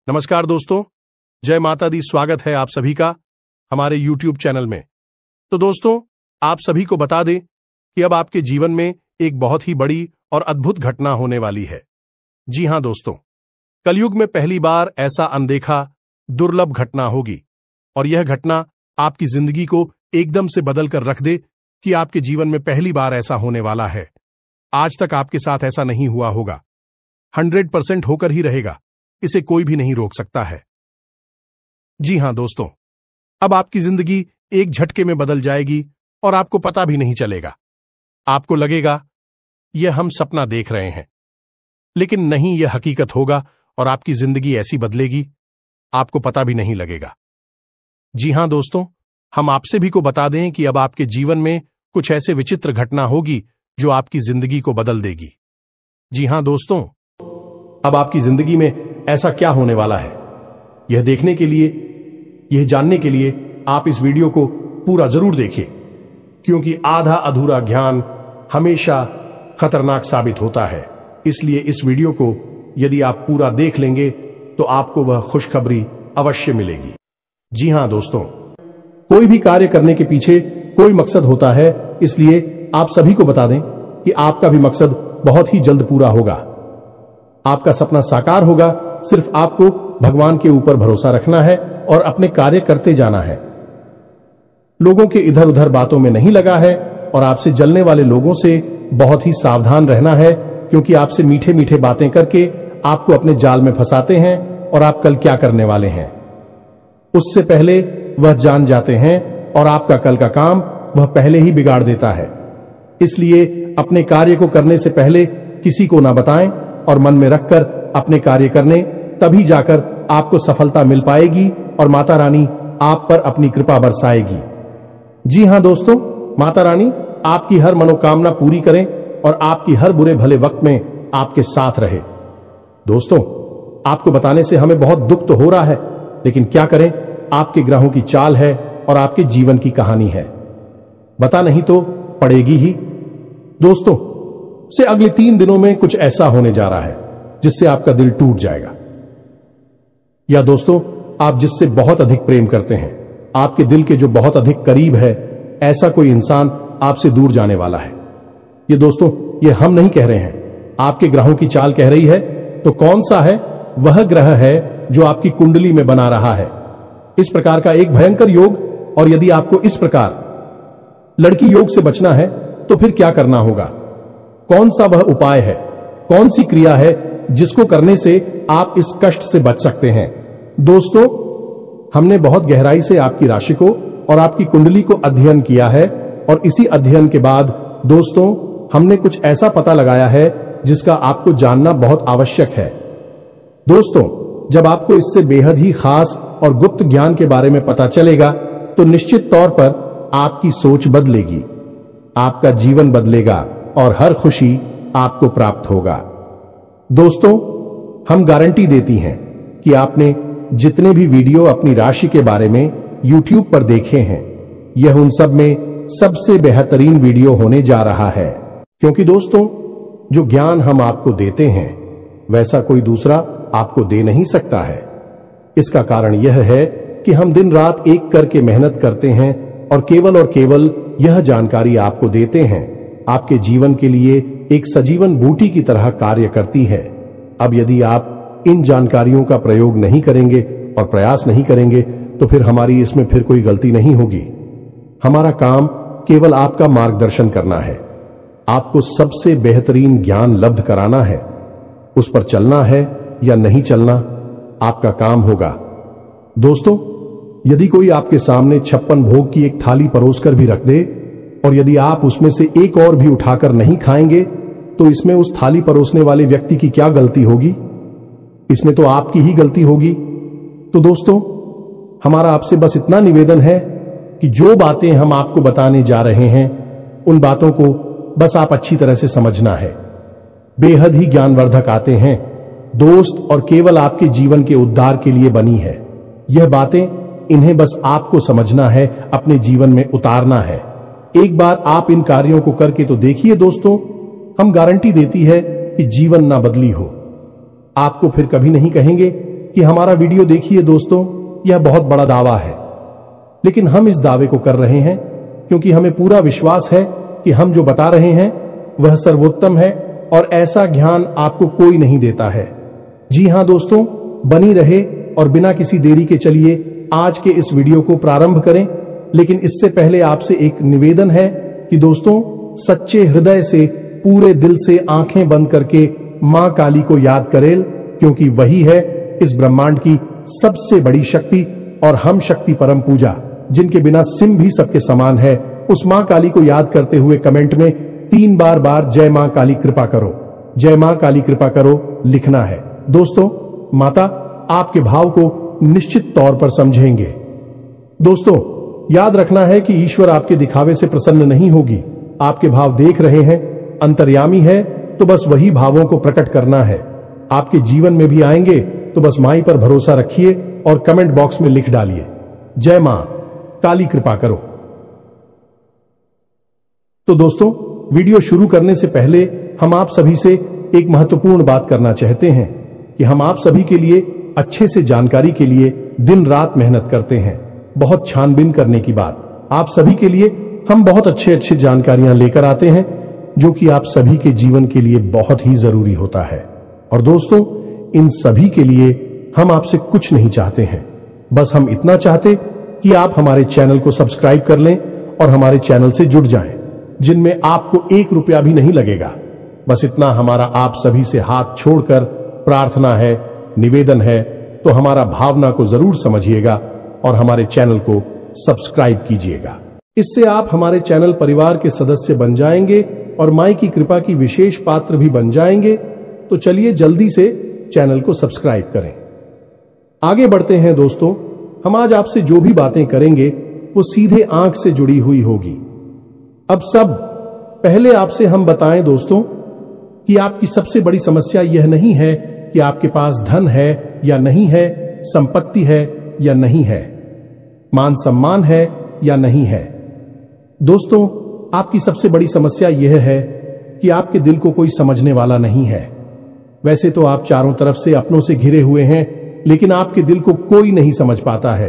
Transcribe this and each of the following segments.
नमस्कार दोस्तों, जय माता दी। स्वागत है आप सभी का हमारे YouTube चैनल में। तो दोस्तों, आप सभी को बता दें कि अब आपके जीवन में एक बहुत ही बड़ी और अद्भुत घटना होने वाली है। जी हां दोस्तों, कलयुग में पहली बार ऐसा अनदेखा दुर्लभ घटना होगी और यह घटना आपकी जिंदगी को एकदम से बदल कर रख दे कि आपके जीवन में पहली बार ऐसा होने वाला है। आज तक आपके साथ ऐसा नहीं हुआ होगा, 100% होकर ही रहेगा। इसे कोई भी नहीं रोक सकता है। जी हां दोस्तों, अब आपकी जिंदगी एक झटके में बदल जाएगी और आपको पता भी नहीं चलेगा। आपको लगेगा यह हम सपना देख रहे हैं, लेकिन नहीं, यह हकीकत होगा और आपकी जिंदगी ऐसी बदलेगी आपको पता भी नहीं लगेगा। जी हां दोस्तों, हम आपसे भी को बता दें कि अब आपके जीवन में कुछ ऐसे विचित्र घटना होगी जो आपकी जिंदगी को बदल देगी। जी हां दोस्तों, अब आपकी जिंदगी में ऐसा क्या होने वाला है, यह देखने के लिए, यह जानने के लिए आप इस वीडियो को पूरा जरूर देखिए, क्योंकि आधा अधूरा ज्ञान हमेशा खतरनाक साबित होता है। इसलिए इस वीडियो को यदि आप पूरा देख लेंगे तो आपको वह खुशखबरी अवश्य मिलेगी। जी हां दोस्तों, कोई भी कार्य करने के पीछे कोई मकसद होता है, इसलिए आप सभी को बता दें कि आपका भी मकसद बहुत ही जल्द पूरा होगा। आपका सपना साकार होगा। सिर्फ आपको भगवान के ऊपर भरोसा रखना है और अपने कार्य करते जाना है। लोगों के इधर उधर बातों में नहीं लगा है और आपसे जलने वाले लोगों से बहुत ही सावधान रहना है, क्योंकि आपसे मीठे मीठे बातें करके आपको अपने जाल में फंसाते हैं और आप कल क्या करने वाले हैं उससे पहले वह जान जाते हैं और आपका कल का काम वह पहले ही बिगाड़ देता है। इसलिए अपने कार्य को करने से पहले किसी को ना बताएं और मन में रखकर अपने कार्य करने, तभी जाकर आपको सफलता मिल पाएगी और माता रानी आप पर अपनी कृपा बरसाएगी। जी हां दोस्तों, माता रानी आपकी हर मनोकामना पूरी करें और आपकी हर बुरे भले वक्त में आपके साथ रहे। दोस्तों, आपको बताने से हमें बहुत दुख तो हो रहा है, लेकिन क्या करें, आपके ग्रहों की चाल है और आपके जीवन की कहानी है। बता नहीं तो पड़ेगी ही। दोस्तों, से अगले 3 दिनों में कुछ ऐसा होने जा रहा है जिससे आपका दिल टूट जाएगा। या दोस्तों, आप जिससे बहुत अधिक प्रेम करते हैं, आपके दिल के जो बहुत अधिक करीब है, ऐसा कोई इंसान आपसे दूर जाने वाला है। ये दोस्तों, ये हम नहीं कह रहे हैं, आपके ग्रहों की चाल कह रही है। तो कौन सा है? वह ग्रह है जो आपकी कुंडली में बना रहा है इस प्रकार का एक भयंकर योग। और यदि आपको इस प्रकार लड़की योग से बचना है तो फिर क्या करना होगा? कौन सा वह उपाय है, कौन सी क्रिया है जिसको करने से आप इस कष्ट से बच सकते हैं? दोस्तों, हमने बहुत गहराई से आपकी राशि को और आपकी कुंडली को अध्ययन किया है और इसी अध्ययन के बाद दोस्तों, हमने कुछ ऐसा पता लगाया है जिसका आपको जानना बहुत आवश्यक है। दोस्तों, जब आपको इससे बेहद ही खास और गुप्त ज्ञान के बारे में पता चलेगा तो निश्चित तौर पर आपकी सोच बदलेगी, आपका जीवन बदलेगा और हर खुशी आपको प्राप्त होगा। दोस्तों, हम गारंटी देती हैं कि आपने जितने भी वीडियो अपनी राशि के बारे में YouTube पर देखे हैं, यह उन सब में सबसे बेहतरीन वीडियो होने जा रहा है, क्योंकि दोस्तों, जो ज्ञान हम आपको देते हैं वैसा कोई दूसरा आपको दे नहीं सकता है। इसका कारण यह है कि हम दिन रात एक करके मेहनत करते हैं और केवल यह जानकारी आपको देते हैं, आपके जीवन के लिए एक सजीवन बूटी की तरह कार्य करती है। अब यदि आप इन जानकारियों का प्रयोग नहीं करेंगे और प्रयास नहीं करेंगे तो फिर हमारी इसमें फिर कोई गलती नहीं होगी। हमारा काम केवल आपका मार्गदर्शन करना है, आपको सबसे बेहतरीन ज्ञान लब्ध कराना है। उस पर चलना है या नहीं चलना आपका काम होगा। दोस्तों, यदि कोई आपके सामने 56 भोग की एक थाली परोसकर भी रख दे और यदि आप उसमें से एक और भी उठाकर नहीं खाएंगे तो इसमें उस थाली परोसने वाले व्यक्ति की क्या गलती होगी? इसमें तो आपकी ही गलती होगी। तो दोस्तों, हमारा आपसे बस इतना निवेदन है कि जो बातें हम आपको बताने जा रहे हैं उन बातों को बस आप अच्छी तरह से समझना है। बेहद ही ज्ञानवर्धक आते हैं दोस्त और केवल आपके जीवन के उद्धार के लिए बनी है। यह बातें इन्हें बस आपको समझना है, अपने जीवन में उतारना है। एक बार आप इन कार्यों को करके तो देखिए दोस्तों, हम गारंटी देती है कि जीवन ना बदली हो। आपको फिर कभी नहीं कहेंगे कि हमारा वीडियो देखिए दोस्तों, यह बहुत बड़ा दावा है, लेकिन हम इस दावे को कर रहे हैं क्योंकि हमें पूरा विश्वास है कि हम जो बता रहे हैं वह सर्वोत्तम है और ऐसा ज्ञान आपको कोई नहीं देता है। जी हां दोस्तों, बनी रहे और बिना किसी देरी के चलिए आज के इस वीडियो को प्रारंभ करें। लेकिन इससे पहले आपसे एक निवेदन है कि दोस्तों, सच्चे हृदय से, पूरे दिल से आंखें बंद करके मां काली को याद करें, क्योंकि वही है इस ब्रह्मांड की सबसे बड़ी शक्ति और हम शक्ति परम पूजा, जिनके बिना सिम भी सबके समान है। उस मां काली को याद करते हुए कमेंट में 3 बार जय मां काली कृपा करो, जय मां काली कृपा करो लिखना है। दोस्तों, माता आपके भाव को निश्चित तौर पर समझेंगे। दोस्तों, याद रखना है कि ईश्वर आपके दिखावे से प्रसन्न नहीं होगी। आपके भाव देख रहे हैं, अंतर्यामी है, तो बस वही भावों को प्रकट करना है। आपके जीवन में भी आएंगे, तो बस माई पर भरोसा रखिए और कमेंट बॉक्स में लिख डालिए, जय मां काली कृपा करो। तो दोस्तों, वीडियो शुरू करने से पहले हम आप सभी से एक महत्वपूर्ण बात करना चाहते हैं कि हम आप सभी के लिए अच्छे से जानकारी के लिए दिन रात मेहनत करते हैं। बहुत छानबीन करने की बात, आप सभी के लिए हम बहुत अच्छे जानकारियां लेकर आते हैं जो कि आप सभी के जीवन के लिए बहुत ही जरूरी होता है। और दोस्तों, इन सभी के लिए हम आपसे कुछ नहीं चाहते हैं, बस हम इतना चाहते कि आप हमारे चैनल को सब्सक्राइब कर लें और हमारे चैनल से जुड़ जाएं, जिनमें आपको 1 रुपया भी नहीं लगेगा। बस इतना हमारा आप सभी से हाथ छोड़कर प्रार्थना है, निवेदन है। तो हमारा भावना को जरूर समझिएगा और हमारे चैनल को सब्सक्राइब कीजिएगा। इससे आप हमारे चैनल परिवार के सदस्य बन जाएंगे और माई की कृपा की विशेष पात्र भी बन जाएंगे। तो चलिए जल्दी से चैनल को सब्सक्राइब करें। आगे बढ़ते हैं दोस्तों, हम आज आपसे जो भी बातें करेंगे वो सीधे आंख से जुड़ी हुई होगी। अब सब पहले आपसे हम बताएं दोस्तों कि आपकी सबसे बड़ी समस्या यह नहीं है कि आपके पास धन है या नहीं है, संपत्ति है या नहीं है, मान सम्मान है या नहीं है। दोस्तों, आपकी सबसे बड़ी समस्या यह है कि आपके दिल को कोई समझने वाला नहीं है। वैसे तो आप चारों तरफ से अपनों से घिरे हुए हैं, लेकिन आपके दिल को कोई नहीं समझ पाता है।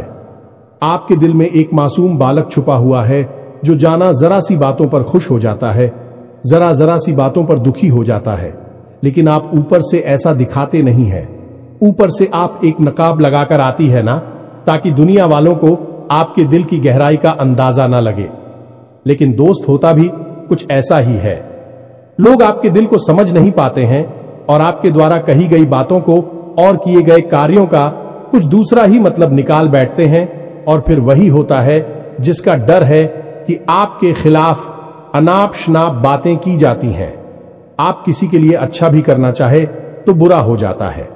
आपके दिल में एक मासूम बालक छुपा हुआ है जो जाना जरा सी बातों पर खुश हो जाता है, जरा सी बातों पर दुखी हो जाता है। लेकिन आप ऊपर से ऐसा दिखाते नहीं है। ऊपर से आप एक नकाब लगाकर आती है ना, ताकि दुनिया वालों को आपके दिल की गहराई का अंदाजा ना लगे। लेकिन दोस्त, होता भी कुछ ऐसा ही है। लोग आपके दिल को समझ नहीं पाते हैं और आपके द्वारा कही गई बातों को और किए गए कार्यों का कुछ दूसरा ही मतलब निकाल बैठते हैं। और फिर वही होता है जिसका डर है कि आपके खिलाफ अनाप शनाप बातें की जाती हैं। आप किसी के लिए अच्छा भी करना चाहे तो बुरा हो जाता है।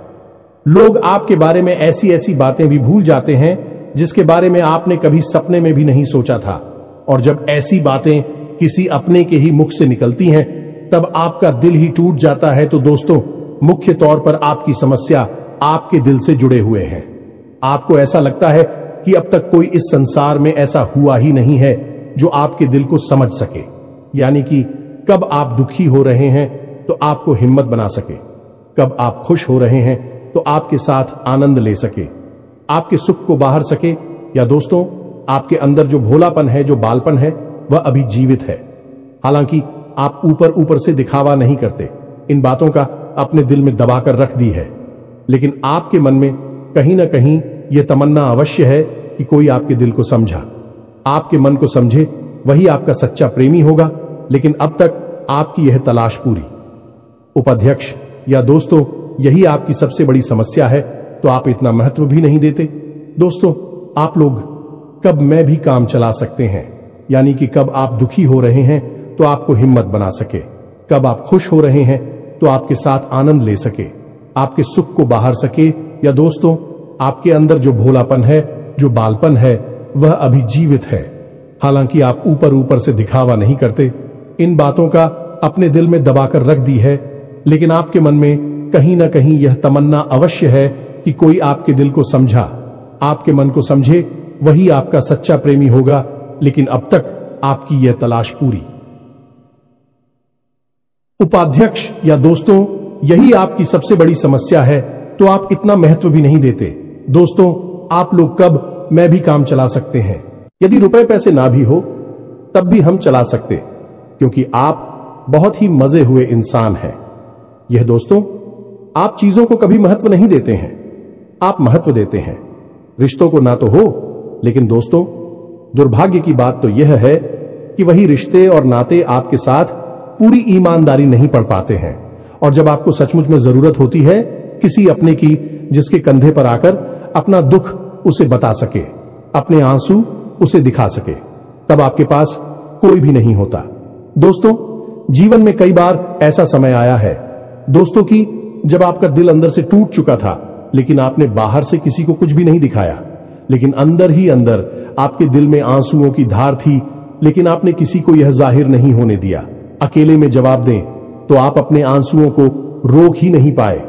लोग आपके बारे में ऐसी ऐसी बातें भी भूल जाते हैं जिसके बारे में आपने कभी सपने में भी नहीं सोचा था। और जब ऐसी बातें किसी अपने के ही मुख से निकलती हैं, तब आपका दिल ही टूट जाता है। तो दोस्तों, मुख्य तौर पर आपकी समस्या आपके दिल से जुड़े हुए हैं। आपको ऐसा लगता है कि अब तक कोई इस संसार में ऐसा हुआ ही नहीं है जो आपके दिल को समझ सके। यानी कि कब आप दुखी हो रहे हैं तो आपको हिम्मत बना सके, कब आप खुश हो रहे हैं तो आपके साथ आनंद ले सके, आपके सुख को बाहर सके। या दोस्तों, आपके अंदर जो भोलापन है, जो बालपन है, वह अभी जीवित है। हालांकि आप ऊपर से दिखावा नहीं करते, इन बातों का अपने दिल में दबाकर रख दी है। लेकिन आपके मन में कहीं ना कहीं यह तमन्ना अवश्य है कि कोई आपके दिल को समझा, आपके मन को समझे, वही आपका सच्चा प्रेमी होगा। लेकिन अब तक आपकी यह तलाश पूरी। उपाध्यक्ष या दोस्तों, यही आपकी सबसे बड़ी समस्या है, तो आप इतना महत्व भी नहीं देते। दोस्तों, आप लोग कब मैं भी काम चला सकते हैं, यानी कि कब आप दुखी हो रहे हैं तो आपको हिम्मत बना सके, कब आप खुश हो रहे हैं तो आपके साथ आनंद ले सके, आपके सुख को बाहर सके। या दोस्तों, आपके अंदर जो भोलापन है, जो बालपन है, वह अभी जीवित है। हालांकि आप ऊपर से दिखावा नहीं करते, इन बातों का अपने दिल में दबाकर रख दी है। लेकिन आपके मन में कहीं ना कहीं यह तमन्ना अवश्य है कि कोई आपके दिल को समझा, आपके मन को समझे, वही आपका सच्चा प्रेमी होगा। लेकिन अब तक आपकी यह तलाश पूरी। उपाध्यक्ष या दोस्तों, यही आपकी सबसे बड़ी समस्या है तो आप इतना महत्व भी नहीं देते। दोस्तों, आप लोग कब मैं भी काम चला सकते हैं, यदि रुपए पैसे ना भी हो तब भी हम चला सकते, क्योंकि आप बहुत ही मजे हुए इंसान हैं। यह दोस्तों, आप चीजों को कभी महत्व नहीं देते हैं, आप महत्व देते हैं रिश्तों को ना तो हो, लेकिन दोस्तों दुर्भाग्य की बात तो यह है कि वही रिश्ते और नाते आपके साथ पूरी ईमानदारी नहीं पढ़ पाते हैं, और जब आपको सचमुच में जरूरत होती है किसी अपने की, जिसके कंधे पर आकर अपना दुख उसे बता सके, अपने आंसू उसे दिखा सके, तब आपके पास कोई भी नहीं होता। दोस्तों, जीवन में कई बार ऐसा समय आया है दोस्तों कि जब आपका दिल अंदर से टूट चुका था, लेकिन आपने बाहर से किसी को कुछ भी नहीं दिखाया, लेकिन अंदर ही अंदर आपके दिल में आंसुओं की धार थी, लेकिन आपने किसी को यह जाहिर नहीं होने दिया। अकेले में जवाब दें तो आप अपने आंसुओं को रोक ही नहीं पाए।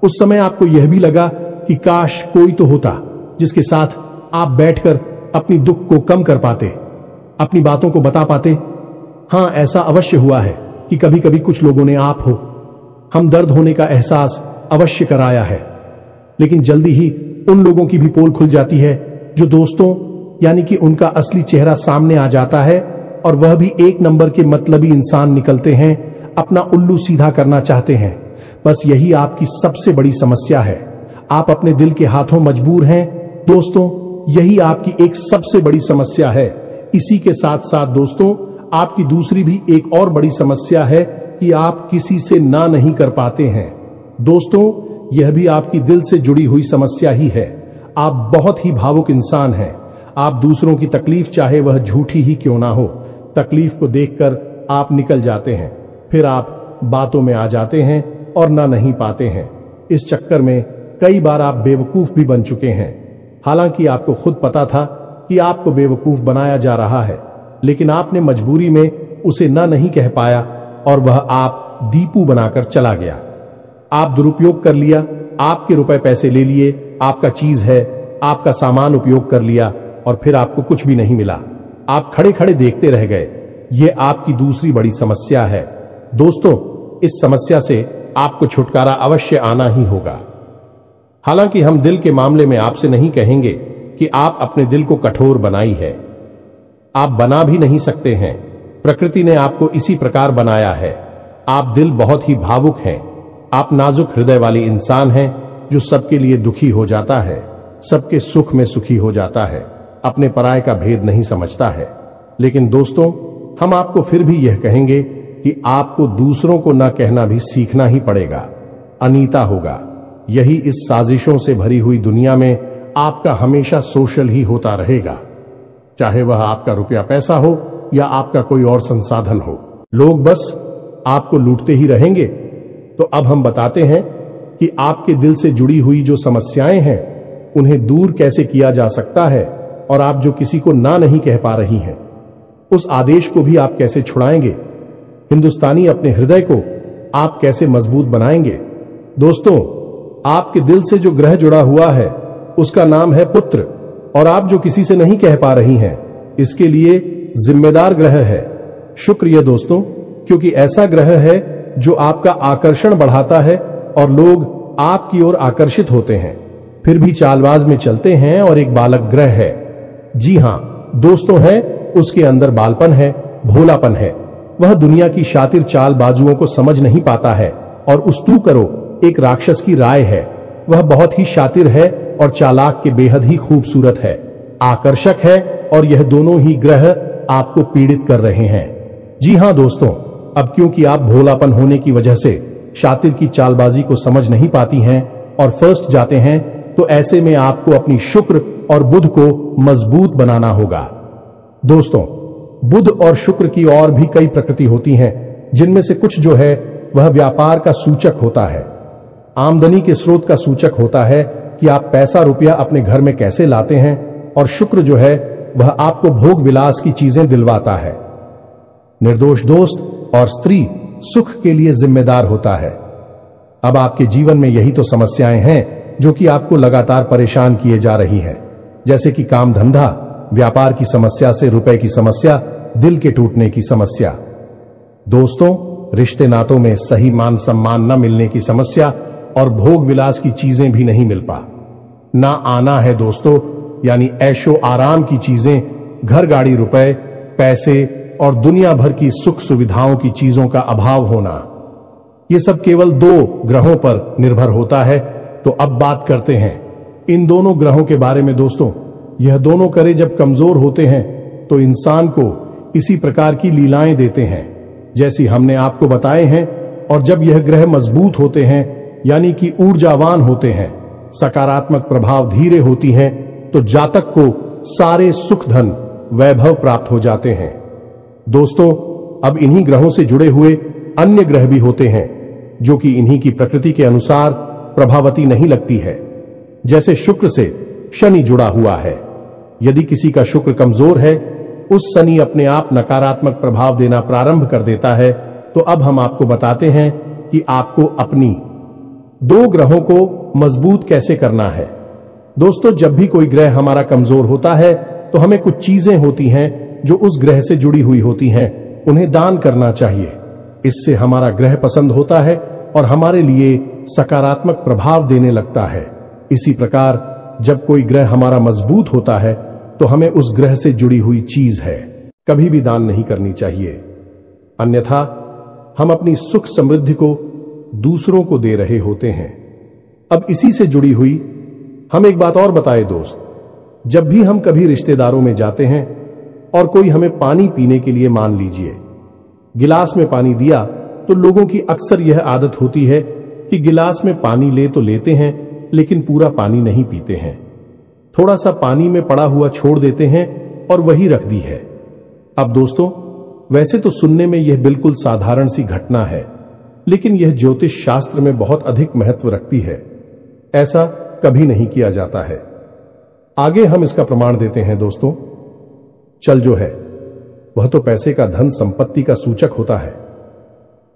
उस समय आपको यह भी लगा कि काश कोई तो होता जिसके साथ आप बैठकर अपनी दुख को कम कर पाते, अपनी बातों को बता पाते। हां, ऐसा अवश्य हुआ है कि कभी कभी कुछ लोगों ने आप हो हम दर्द होने का एहसास अवश्य कराया है, लेकिन जल्दी ही उन लोगों की भी पोल खुल जाती है जो दोस्तों यानी कि उनका असली चेहरा सामने आ जाता है, और वह भी एक नंबर के मतलबी इंसान निकलते हैं, अपना उल्लू सीधा करना चाहते हैं। बस यही आपकी सबसे बड़ी समस्या है, आप अपने दिल के हाथों मजबूर हैं। दोस्तों, यही आपकी एक सबसे बड़ी समस्या है। इसी के साथ साथ दोस्तों, आपकी दूसरी भी एक और बड़ी समस्या है कि आप किसी से ना नहीं कर पाते हैं। दोस्तों, यह भी आपकी दिल से जुड़ी हुई समस्या ही है। आप बहुत ही भावुक इंसान हैं। आप दूसरों की तकलीफ, चाहे वह झूठी ही क्यों ना हो, तकलीफ को देखकर आप निकल जाते हैं, फिर आप बातों में आ जाते हैं और ना नहीं पाते हैं। इस चक्कर में कई बार आप बेवकूफ भी बन चुके हैं, हालांकि आपको खुद पता था कि आपको बेवकूफ बनाया जा रहा है, लेकिन आपने मजबूरी में उसे ना नहीं कह पाया और वह आप दीपू बनाकर चला गया। आप दुरुपयोग कर लिया, आपके रुपए पैसे ले लिए, आपका चीज है, आपका सामान उपयोग कर लिया और फिर आपको कुछ भी नहीं मिला। आप खड़े खड़े देखते रह गए। यह आपकी दूसरी बड़ी समस्या है। दोस्तों, इस समस्या से आपको छुटकारा अवश्य आना ही होगा। हालांकि हम दिल के मामले में आपसे नहीं कहेंगे कि आप अपने दिल को कठोर बनाई है, आप बना भी नहीं सकते हैं। प्रकृति ने आपको इसी प्रकार बनाया है। आप दिल बहुत ही भावुक हैं। आप नाजुक हृदय वाले इंसान हैं जो सबके लिए दुखी हो जाता है, सबके सुख में सुखी हो जाता है, अपने पराये का भेद नहीं समझता है। लेकिन दोस्तों, हम आपको फिर भी यह कहेंगे कि आपको दूसरों को न कहना भी सीखना ही पड़ेगा, अनीता होगा। यही इस साजिशों से भरी हुई दुनिया में आपका हमेशा सोशल ही होता रहेगा, चाहे वह आपका रुपया पैसा हो या आपका कोई और संसाधन हो। लोग बस आपको लूटते ही रहेंगे। तो अब हम बताते हैं कि आपके दिल से जुड़ी हुई जो समस्याएं हैं उन्हें दूर कैसे किया जा सकता है, और आप जो किसी को ना नहीं कह पा रही हैं उस आदेश को भी आप कैसे छुड़ाएंगे। हिंदुस्तानी अपने हृदय को आप कैसे मजबूत बनाएंगे। दोस्तों, आपके दिल से जो ग्रह जुड़ा हुआ है उसका नाम है पुत्र, और आप जो किसी से नहीं कह पा रही हैं इसके लिए जिम्मेदार ग्रह है शुक्र। यह दोस्तों, क्योंकि ऐसा ग्रह है जो आपका आकर्षण बढ़ाता है और लोग आपकी ओर आकर्षित होते हैं, फिर भी चालबाज में चलते हैं, और एक बालक ग्रह है। जी हां दोस्तों, है उसके अंदर बालपन है, भोलापन है। वह दुनिया की शातिर चालबाजुओं को समझ नहीं पाता है, और उस्तू करो एक राक्षस की राय है। वह बहुत ही शातिर है और चालाक के बेहद ही खूबसूरत है, आकर्षक है, और यह दोनों ही ग्रह आपको पीड़ित कर रहे हैं। जी हां दोस्तों, अब क्योंकि आप भोलापन होने की वजह से शातिर की चालबाजी को समझ नहीं पाती हैं और फर्स्ट जाते हैं, तो ऐसे में आपको अपनी शुक्र और बुध को मजबूत बनाना होगा। दोस्तों, बुध और शुक्र की और भी कई प्रकृति होती हैं, जिनमें से कुछ जो है वह व्यापार का सूचक होता है, आमदनी के स्रोत का सूचक होता है कि आप पैसा रुपया अपने घर में कैसे लाते हैं, और शुक्र जो है वह आपको भोग विलास की चीजें दिलवाता है। निर्दोष दोस्त और स्त्री सुख के लिए जिम्मेदार होता है। अब आपके जीवन में यही तो समस्याएं हैं जो कि आपको लगातार परेशान किए जा रही हैं, जैसे कि काम धंधा, व्यापार की समस्या से रुपए की समस्या, दिल के टूटने की समस्या। दोस्तों, रिश्ते नातों में सही मान सम्मान न मिलने की समस्या, और भोग विलास की चीजें भी नहीं मिल पा। ना आना है दोस्तों, यानी ऐशो आराम की चीजें, घर गाड़ी रुपए पैसे और दुनिया भर की सुख सुविधाओं की चीजों का अभाव होना। ये सब केवल 2 ग्रहों पर निर्भर होता है। तो अब बात करते हैं इन दोनों ग्रहों के बारे में दोस्तों। यह दोनों करे जब कमजोर होते हैं तो इंसान को इसी प्रकार की लीलाएं देते हैं जैसी हमने आपको बताए हैं। और जब यह ग्रह मजबूत होते हैं यानी कि ऊर्जावान होते हैं, सकारात्मक प्रभाव धीरे होती हैं, तो जातक को सारे सुख धन वैभव प्राप्त हो जाते हैं। दोस्तों, अब इन्हीं ग्रहों से जुड़े हुए अन्य ग्रह भी होते हैं जो कि इन्हीं की प्रकृति के अनुसार प्रभावती नहीं लगती है। जैसे शुक्र से शनि जुड़ा हुआ है। यदि किसी का शुक्र कमजोर है, उस शनि अपने आप नकारात्मक प्रभाव देना प्रारंभ कर देता है। तो अब हम आपको बताते हैं कि आपको अपनी 2 ग्रहों को मजबूत कैसे करना है। दोस्तों, जब भी कोई ग्रह हमारा कमजोर होता है तो हमें कुछ चीजें होती हैं जो उस ग्रह से जुड़ी हुई होती हैं, उन्हें दान करना चाहिए। इससे हमारा ग्रह पसंद होता है और हमारे लिए सकारात्मक प्रभाव देने लगता है। इसी प्रकार जब कोई ग्रह हमारा मजबूत होता है तो हमें उस ग्रह से जुड़ी हुई चीज है कभी भी दान नहीं करनी चाहिए, अन्यथा हम अपनी सुख समृद्धि को दूसरों को दे रहे होते हैं। अब इसी से जुड़ी हुई हम एक बात और बताए दोस्त। जब भी हम कभी रिश्तेदारों में जाते हैं और कोई हमें पानी पीने के लिए, मान लीजिए गिलास में पानी दिया, तो लोगों की अक्सर यह आदत होती है कि गिलास में पानी ले तो लेते हैं लेकिन पूरा पानी नहीं पीते हैं। थोड़ा सा पानी में पड़ा हुआ छोड़ देते हैं और वही रख दी है। अब दोस्तों, वैसे तो सुनने में यह बिल्कुल साधारण सी घटना है, लेकिन यह ज्योतिष शास्त्र में बहुत अधिक महत्व रखती है। ऐसा कभी नहीं किया जाता है। आगे हम इसका प्रमाण देते हैं दोस्तों। चल जो है वह तो पैसे का, धन संपत्ति का सूचक होता है।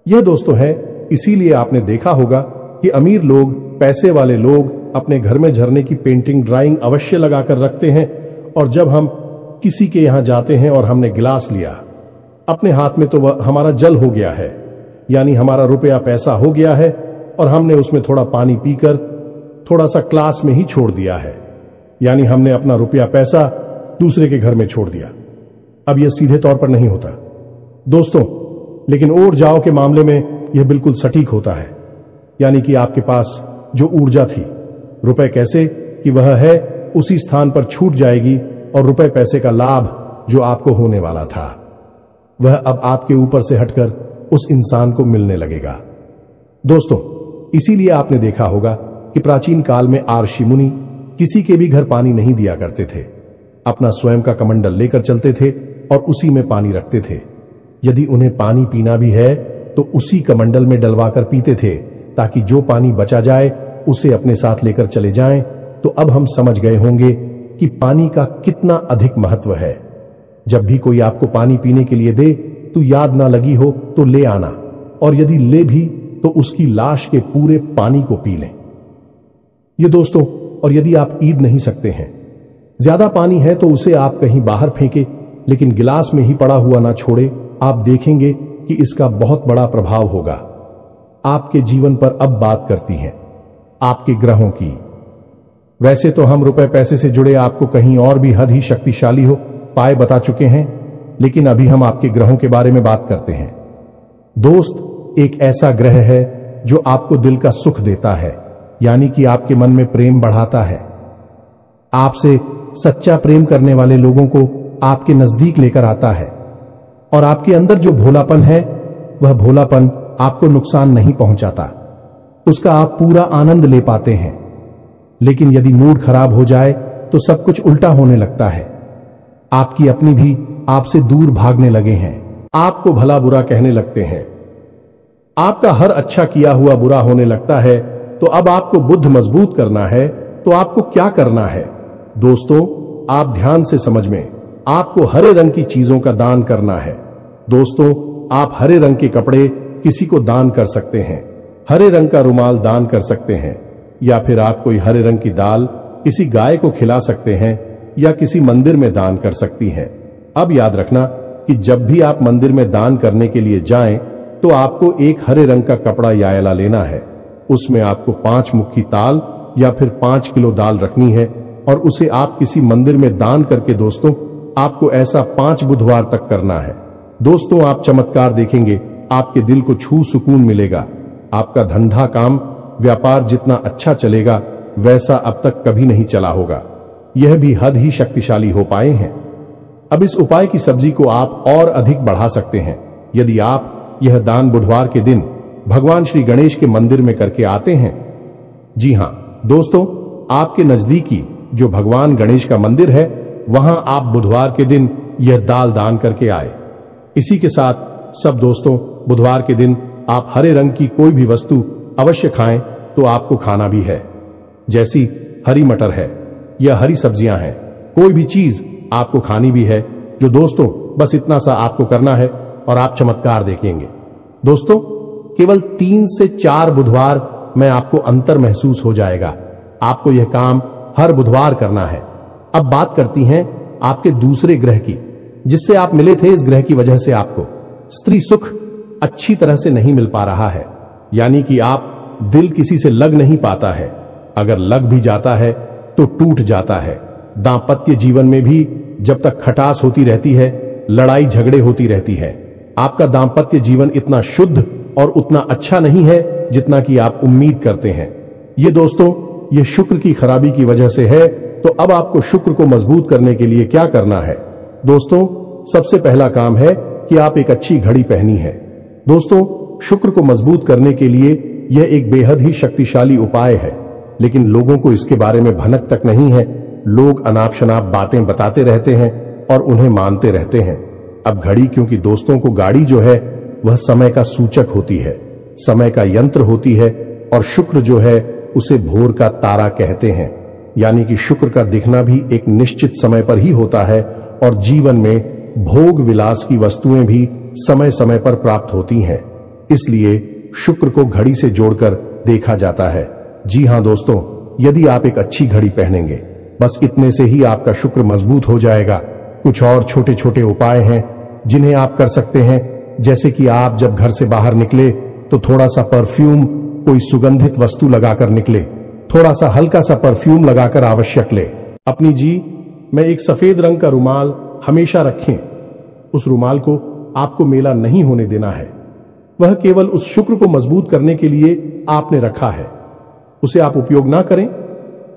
यह दोस्तों है, इसीलिए आपने देखा होगा कि अमीर लोग, पैसे वाले लोग अपने घर में झरने की पेंटिंग, ड्राइंग अवश्य लगाकर रखते हैं। और जब हम किसी के यहां जाते हैं और हमने गिलास लिया अपने हाथ में, तो वह हमारा जल हो गया है, यानी हमारा रुपया पैसा हो गया है और हमने उसमें थोड़ा पानी पीकर थोड़ा सा क्लास में ही छोड़ दिया है, यानी हमने अपना रुपया पैसा दूसरे के घर में छोड़ दिया। अब यह सीधे तौर पर नहीं होता दोस्तों, लेकिन ओर जाओ के मामले में यह बिल्कुल सटीक होता है। यानी कि आपके पास जो ऊर्जा थी, रुपए कैसे कि वह है उसी स्थान पर छूट जाएगी और रुपए पैसे का लाभ जो आपको होने वाला था वह अब आपके ऊपर से हटकर उस इंसान को मिलने लगेगा। दोस्तों, इसीलिए आपने देखा होगा कि प्राचीन काल में आर्षि मुनि किसी के भी घर पानी नहीं दिया करते थे। अपना स्वयं का कमंडल लेकर चलते थे और उसी में पानी रखते थे। यदि उन्हें पानी पीना भी है तो उसी कमंडल में डलवाकर पीते थे, ताकि जो पानी बचा जाए उसे अपने साथ लेकर चले जाएं। तो अब हम समझ गए होंगे कि पानी का कितना अधिक महत्व है। जब भी कोई आपको पानी पीने के लिए दे तो याद ना लगी हो तो ले आना, और यदि ले भी तो उसकी लाश के पूरे पानी को पी लें। ये दोस्तों, और यदि आप ईद नहीं सकते हैं, ज्यादा पानी है तो उसे आप कहीं बाहर फेंके, लेकिन गिलास में ही पड़ा हुआ ना छोड़े। आप देखेंगे कि इसका बहुत बड़ा प्रभाव होगा आपके जीवन पर। अब बात करती हैं आपके ग्रहों की। वैसे तो हम रुपए पैसे से जुड़े आपको कहीं और भी हद ही शक्तिशाली हो पाए बता चुके हैं, लेकिन अभी हम आपके ग्रहों के बारे में बात करते हैं। दोस्त, एक ऐसा ग्रह है जो आपको दिल का सुख देता है, यानी कि आपके मन में प्रेम बढ़ाता है। आपसे सच्चा प्रेम करने वाले लोगों को आपके नजदीक लेकर आता है, और आपके अंदर जो भोलापन है वह भोलापन आपको नुकसान नहीं पहुंचाता, उसका आप पूरा आनंद ले पाते हैं। लेकिन यदि मूड खराब हो जाए तो सब कुछ उल्टा होने लगता है। आपकी अपनी भी आपसे दूर भागने लगे हैं, आपको भला बुरा कहने लगते हैं, आपका हर अच्छा किया हुआ बुरा होने लगता है। तो अब आपको बुद्ध मजबूत करना है तो आपको क्या करना है दोस्तों? आप ध्यान से समझ में, आपको हरे रंग की चीजों का दान करना है। दोस्तों, आप हरे रंग के कपड़े किसी को दान कर सकते हैं, हरे रंग का रुमाल दान कर सकते हैं, या फिर आप कोई हरे रंग की दाल किसी गाय को खिला सकते हैं, या किसी मंदिर में दान कर सकती हैं। अब याद रखना कि जब भी आप मंदिर में दान करने के लिए जाएं तो आपको एक हरे रंग का कपड़ा यायला लेना है। उसमें आपको 5 मुट्ठी ताल या फिर 5 किलो दाल रखनी है और उसे आप किसी मंदिर में दान करके दोस्तों आपको ऐसा 5 बुधवार तक करना है। दोस्तों आप चमत्कार देखेंगे, आपके दिल को छू सुकून मिलेगा। आपका धंधा काम व्यापार जितना अच्छा चलेगा वैसा अब तक कभी नहीं चला होगा। यह भी हद ही शक्तिशाली हो पाए हैं। अब इस उपाय की सब्जी को आप और अधिक बढ़ा सकते हैं यदि आप यह दान बुधवार के दिन भगवान श्री गणेश के मंदिर में करके आते हैं। जी हां दोस्तों, आपके नजदीकी जो भगवान गणेश का मंदिर है वहां आप बुधवार के दिन यह दाल दान करके आए। इसी के साथ सब दोस्तों बुधवार के दिन आप हरे रंग की कोई भी वस्तु अवश्य खाएं तो आपको खाना भी है, जैसी हरी मटर है या हरी सब्जियां हैं, कोई भी चीज आपको खानी भी है। जो दोस्तों बस इतना सा आपको करना है और आप चमत्कार देखेंगे। दोस्तों केवल 3 से 4 बुधवार में आपको अंतर महसूस हो जाएगा। आपको यह काम हर बुधवार करना है। अब बात करती हैं आपके दूसरे ग्रह की, जिससे आप मिले थे। इस ग्रह की वजह से आपको स्त्री सुख अच्छी तरह से नहीं मिल पा रहा है, यानी कि आप दिल किसी से लग नहीं पाता है। अगर लग भी जाता है तो टूट जाता है। दांपत्य जीवन में भी जब तक खटास होती रहती है, लड़ाई झगड़े होती रहती है। आपका दांपत्य जीवन इतना शुद्ध और उतना अच्छा नहीं है जितना कि आप उम्मीद करते हैं। ये दोस्तों ये शुक्र की खराबी की वजह से है। तो अब आपको शुक्र को मजबूत करने के लिए क्या करना है? दोस्तों सबसे पहला काम है कि आप एक अच्छी घड़ी पहनी है। दोस्तों शुक्र को मजबूत करने के लिए यह एक बेहद ही शक्तिशाली उपाय है, लेकिन लोगों को इसके बारे में भनक तक नहीं है। लोग अनाप शनाप बातें बताते रहते हैं और उन्हें मानते रहते हैं। अब घड़ी, क्योंकि दोस्तों को गाड़ी जो है वह समय का सूचक होती है, समय का यंत्र होती है, और शुक्र जो है उसे भोर का तारा कहते हैं। यानी कि शुक्र का दिखना भी एक निश्चित समय पर ही होता है और जीवन में भोग विलास की वस्तुएं भी समय समय पर प्राप्त होती हैं। इसलिए शुक्र को घड़ी से जोड़कर देखा जाता है। जी हां दोस्तों, यदि आप एक अच्छी घड़ी पहनेंगे, बस इतने से ही आपका शुक्र मजबूत हो जाएगा। कुछ और छोटे छोटे उपाय हैं जिन्हें आप कर सकते हैं, जैसे कि आप जब घर से बाहर निकले तो थोड़ा सा परफ्यूम, कोई सुगंधित वस्तु लगाकर निकले। थोड़ा सा हल्का सा परफ्यूम लगाकर आवश्यक ले। अपनी में एक सफेद रंग का रुमाल हमेशा रखें। उस रुमाल को आपको मेला नहीं होने देना है। वह केवल उस शुक्र को मजबूत करने के लिए आपने रखा है। उसे आप उपयोग ना करें,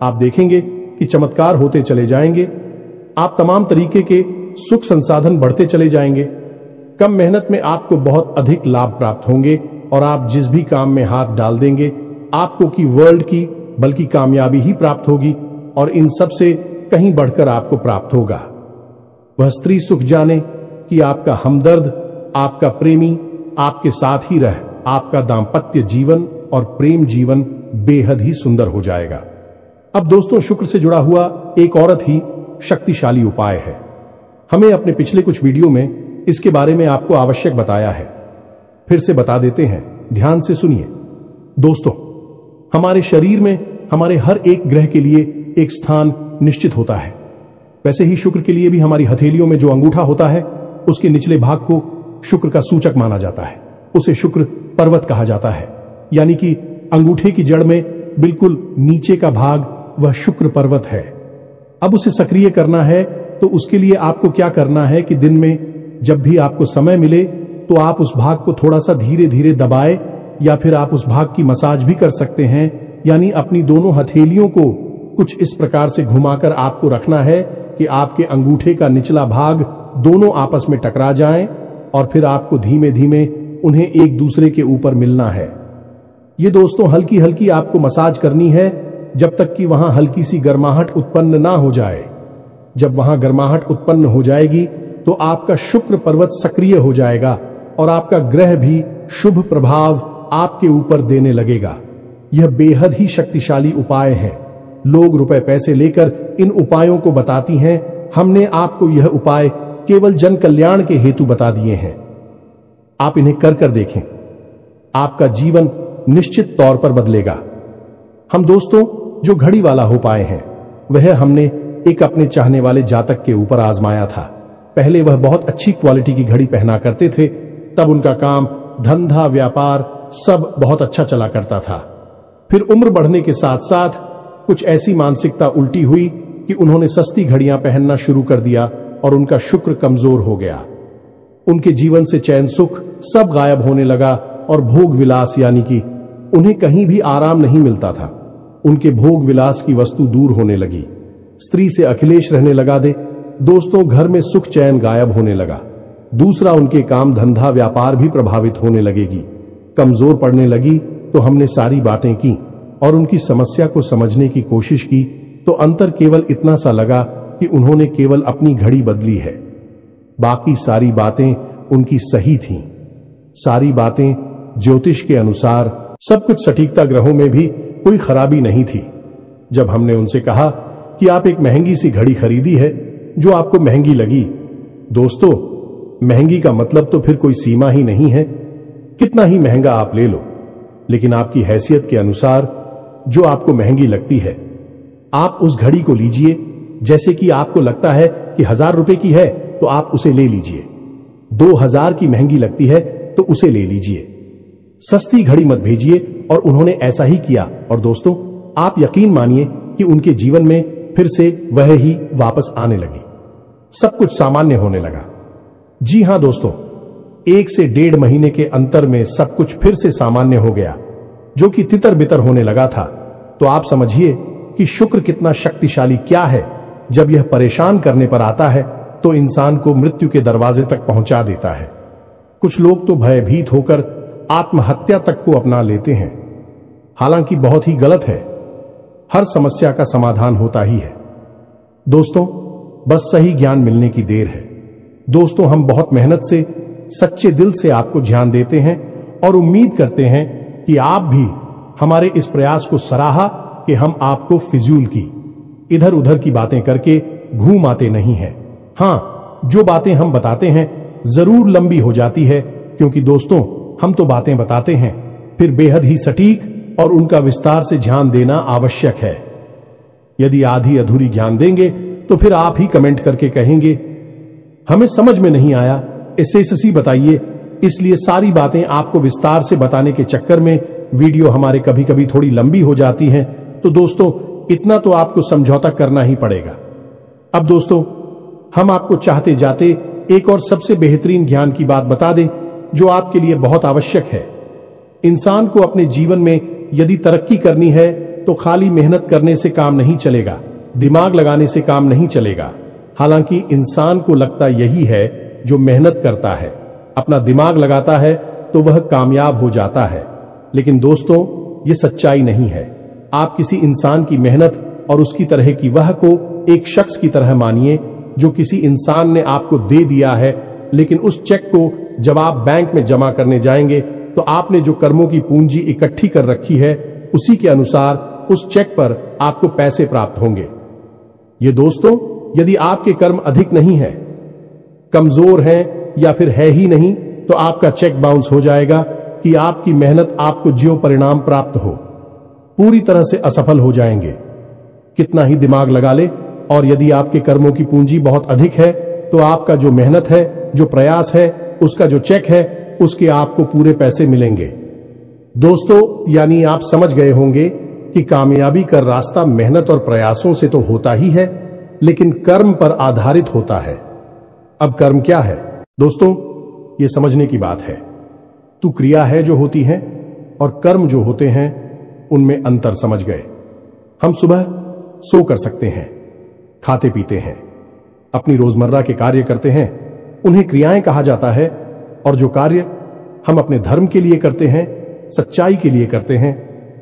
आप देखेंगे कि चमत्कार होते चले जाएंगे। आप तमाम तरीके के सुख संसाधन बढ़ते चले जाएंगे। कम मेहनत में आपको बहुत अधिक लाभ प्राप्त होंगे और आप जिस भी काम में हाथ डाल देंगे आपको की वर्ल्ड की बल्कि कामयाबी ही प्राप्त होगी, और इन सब से कहीं बढ़कर आपको प्राप्त होगा। वह स्त्री सुख जाने कि आपका हमदर्द, आपका प्रेमी आपके साथ ही रह आपका दाम्पत्य जीवन और प्रेम जीवन बेहद ही सुंदर हो जाएगा। अब दोस्तों शुक्र से जुड़ा हुआ एक औरत ही शक्तिशाली उपाय है। हमें अपने पिछले कुछ वीडियो में इसके बारे में आपको आवश्यक बताया है। फिर से बता देते हैं, ध्यान से सुनिए। दोस्तों हमारे शरीर में हमारे हर एक ग्रह के लिए एक स्थान निश्चित होता है। वैसे ही शुक्र के लिए भी हमारी हथेलियों में जो अंगूठा होता है उसके निचले भाग को शुक्र का सूचक माना जाता है। उसे शुक्र पर्वत कहा जाता है, यानी कि अंगूठे की जड़ में बिल्कुल नीचे का भाग वह शुक्र पर्वत है। अब उसे सक्रिय करना है तो उसके लिए आपको क्या करना है कि दिन में जब भी आपको समय मिले तो आप उस भाग को थोड़ा सा धीरे धीरे दबाए, या फिर आप उस भाग की मसाज भी कर सकते हैं। यानी अपनी दोनों हथेलियों को कुछ इस प्रकार से घुमाकर आपको रखना है कि आपके अंगूठे का निचला भाग दोनों आपस में टकरा जाएं, और फिर आपको धीमे धीमे उन्हें एक दूसरे के ऊपर मिलना है। ये दोस्तों हल्की हल्की आपको मसाज करनी है जब तक कि वहां हल्की सी गर्माहट उत्पन्न ना हो जाए। जब वहां गर्माहट उत्पन्न हो जाएगी तो आपका शुक्र पर्वत सक्रिय हो जाएगा और आपका ग्रह भी शुभ प्रभाव आपके ऊपर देने लगेगा। यह बेहद ही शक्तिशाली उपाय है। लोग रुपए पैसे लेकर इन उपायों को बताती हैं। हमने आपको यह उपाय केवल जन कल्याण के हेतु बता दिए हैं। आप इन्हें कर कर देखें, आपका जीवन निश्चित तौर पर बदलेगा। हम दोस्तों जो घड़ी वाला हो पाए हैं वह हमने एक अपने चाहने वाले जातक के ऊपर आजमाया था। पहले वह बहुत अच्छी क्वालिटी की घड़ी पहना करते थे, तब उनका काम, धंधा, व्यापार सब बहुत अच्छा चला करता था। फिर उम्र बढ़ने के साथ साथ कुछ ऐसी मानसिकता उल्टी हुई कि उन्होंने सस्ती घड़ियां पहनना शुरू कर दिया और उनका शुक्र कमजोर हो गया। उनके जीवन से चैन सुख सब गायब होने लगा और भोग विलास यानी कि उन्हें कहीं भी आराम नहीं मिलता था। उनके भोग विलास की वस्तु दूर होने लगी। स्त्री से अखिलेश रहने लगा दे। दोस्तों, घर में सुख चैन गायब होने लगा। दूसरा, उनके काम धंधा व्यापार भी प्रभावित होने लगेगी। कमजोर पड़ने लगी तो हमने सारी बातें की और उनकी समस्या को समझने की कोशिश की तो अंतर केवल इतना सा लगा कि उन्होंने केवल अपनी घड़ी बदली है। बाकी सारी बातें उनकी सही थीं। सारी बातें ज्योतिष के अनुसार, सब कुछ सटीकता, ग्रहों में भी कोई खराबी नहीं थी। जब हमने उनसे कहा कि आप एक महंगी सी घड़ी खरीदी है जो आपको महंगी लगी, दोस्तों महंगी का मतलब तो फिर कोई सीमा ही नहीं है। कितना ही महंगा आप ले लो, लेकिन आपकी हैसियत के अनुसार जो आपको महंगी लगती है आप उस घड़ी को लीजिए। जैसे कि आपको लगता है कि 1000 रुपए की है तो आप उसे ले लीजिए। 2000 की महंगी लगती है तो उसे ले लीजिए। सस्ती घड़ी मत भेजिए। और उन्होंने ऐसा ही किया। और दोस्तों, आप यकीन मानिए कि उनके जीवन में फिर से वह ही वापस आने लगी। सब कुछ सामान्य होने लगा। जी हां दोस्तों, 1 से 1.5 महीने के अंतर में सब कुछ फिर से सामान्य हो गया, जो कि तितर बितर होने लगा था। तो आप समझिए कि शुक्र कितना शक्तिशाली क्या है। जब यह परेशान करने पर आता है तो इंसान को मृत्यु के दरवाजे तक पहुंचा देता है। कुछ लोग तो भयभीत होकर आत्महत्या तक को अपना लेते हैं, हालांकि बहुत ही गलत है। हर समस्या का समाधान होता ही है दोस्तों, बस सही ज्ञान मिलने की देर है। दोस्तों, हम बहुत मेहनत से, सच्चे दिल से आपको ध्यान देते हैं और उम्मीद करते हैं कि आप भी हमारे इस प्रयास को सराहा कि हम आपको फिजूल की, इधर उधर की बातें करके घूम आते नहीं हैं। हां, जो बातें हम बताते हैं जरूर लंबी हो जाती है, क्योंकि दोस्तों हम तो बातें बताते हैं, फिर बेहद ही सटीक और उनका विस्तार से ध्यान देना आवश्यक है। यदि आधी अधूरी ज्ञान देंगे तो फिर आप ही कमेंट करके कहेंगे हमें समझ में नहीं आया, इससे बताइए। इसलिए सारी बातें आपको विस्तार से बताने के चक्कर में वीडियो हमारे कभी कभी थोड़ी लंबी हो जाती हैं। तो दोस्तों, इतना तो आपको समझौता करना ही पड़ेगा। अब दोस्तों, हम आपको चाहते जाते एक और सबसे बेहतरीन ज्ञान की बात बता दें जो आपके लिए बहुत आवश्यक है। इंसान को अपने जीवन में यदि तरक्की करनी है तो खाली मेहनत करने से काम नहीं चलेगा, दिमाग लगाने से काम नहीं चलेगा। हालांकि इंसान को लगता यही है, जो मेहनत करता है, अपना दिमाग लगाता है तो वह कामयाब हो जाता है। लेकिन दोस्तों, ये सच्चाई नहीं है। आप किसी इंसान की मेहनत और उसकी तरह की वह को एक शख्स की तरह मानिए जो किसी इंसान ने आपको दे दिया है, लेकिन उस चेक को जब आप बैंक में जमा करने जाएंगे तो आपने जो कर्मों की पूंजी इकट्ठी कर रखी है उसी के अनुसार उस चेक पर आपको पैसे प्राप्त होंगे। ये दोस्तों, यदि आपके कर्म अधिक नहीं है, कमजोर हैं या फिर है ही नहीं, तो आपका चेक बाउंस हो जाएगा कि आपकी मेहनत आपको जो परिणाम प्राप्त हो पूरी तरह से असफल हो जाएंगे, कितना ही दिमाग लगा ले। और यदि आपके कर्मों की पूंजी बहुत अधिक है तो आपका जो मेहनत है, जो प्रयास है, उसका जो चेक है, उसके आपको पूरे पैसे मिलेंगे। दोस्तों, यानी आप समझ गए होंगे कि कामयाबी का रास्ता मेहनत और प्रयासों से तो होता ही है, लेकिन कर्म पर आधारित होता है। अब कर्म क्या है दोस्तों, ये समझने की बात है। तू क्रिया है जो होती है और कर्म जो होते हैं उनमें अंतर समझ गए। हम सुबह सो कर सकते हैं, खाते पीते हैं, अपनी रोजमर्रा के कार्य करते हैं, उन्हें क्रियाएं कहा जाता है। और जो कार्य हम अपने धर्म के लिए करते हैं, सच्चाई के लिए करते हैं,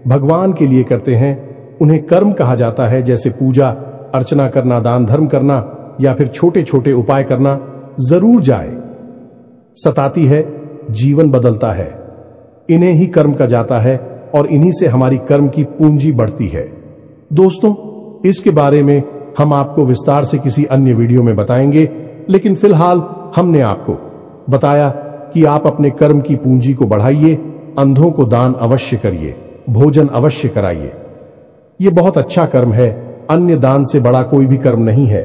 भगवान के लिए करते हैं, उन्हें कर्म कहा जाता है। जैसे पूजा अर्चना करना, दान धर्म करना या फिर छोटे छोटे उपाय करना। जरूर जाए, सताती है, जीवन बदलता है, इन्हें ही कर्म कहा जाता है और इन्हीं से हमारी कर्म की पूंजी बढ़ती है। दोस्तों, इसके बारे में हम आपको विस्तार से किसी अन्य वीडियो में बताएंगे, लेकिन फिलहाल हमने आपको बताया कि आप अपने कर्म की पूंजी को बढ़ाइए, अंधों को दान अवश्य करिए, भोजन अवश्य कराइए। यह बहुत अच्छा कर्म है, अन्य दान से बड़ा कोई भी कर्म नहीं है।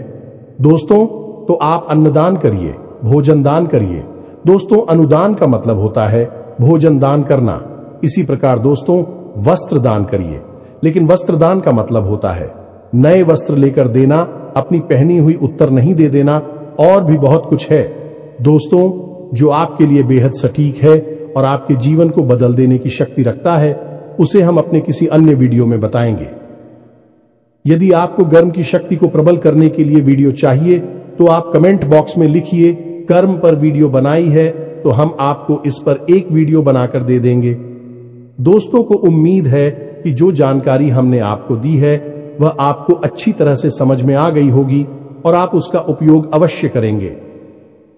दोस्तों, तो आप अन्नदान करिए, भोजन दान करिए। दोस्तों, अनुदान का मतलब होता है भोजन दान करना। इसी प्रकार दोस्तों, वस्त्र दान करिए। लेकिन वस्त्र दान का मतलब होता है नए वस्त्र लेकर देना, अपनी पहनी हुई उत्तर नहीं दे देना, और भी बहुत कुछ है दोस्तों जो आपके लिए बेहद सटीक है और आपके जीवन को बदल देने की शक्ति रखता है। उसे हम अपने किसी अन्य वीडियो में बताएंगे। यदि आपको कर्म की शक्ति को प्रबल करने के लिए वीडियो चाहिए तो आप कमेंट बॉक्स में लिखिए कर्म पर वीडियो बनाई है, तो हम आपको इस पर एक वीडियो बनाकर दे देंगे। दोस्तों को उम्मीद है कि जो जानकारी हमने आपको दी है वह आपको अच्छी तरह से समझ में आ गई होगी और आप उसका उपयोग अवश्य करेंगे।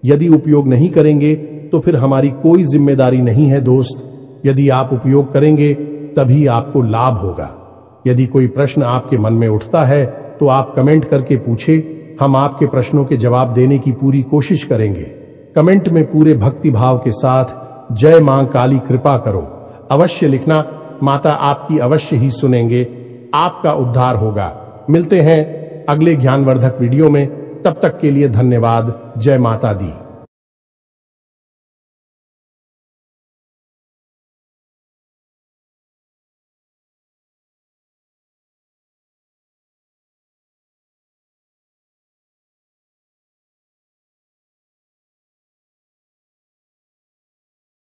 यदि उपयोग नहीं करेंगे तो फिर हमारी कोई जिम्मेदारी नहीं है दोस्त। यदि आप उपयोग करेंगे तभी आपको लाभ होगा। यदि कोई प्रश्न आपके मन में उठता है तो आप कमेंट करके पूछे, हम आपके प्रश्नों के जवाब देने की पूरी कोशिश करेंगे। कमेंट में पूरे भक्ति भाव के साथ जय मां काली कृपा करो अवश्य लिखना। माता आपकी अवश्य ही सुनेंगे, आपका उद्धार होगा। मिलते हैं अगले ज्ञानवर्धक वीडियो में, तब तक के लिए धन्यवाद। जय माता दी।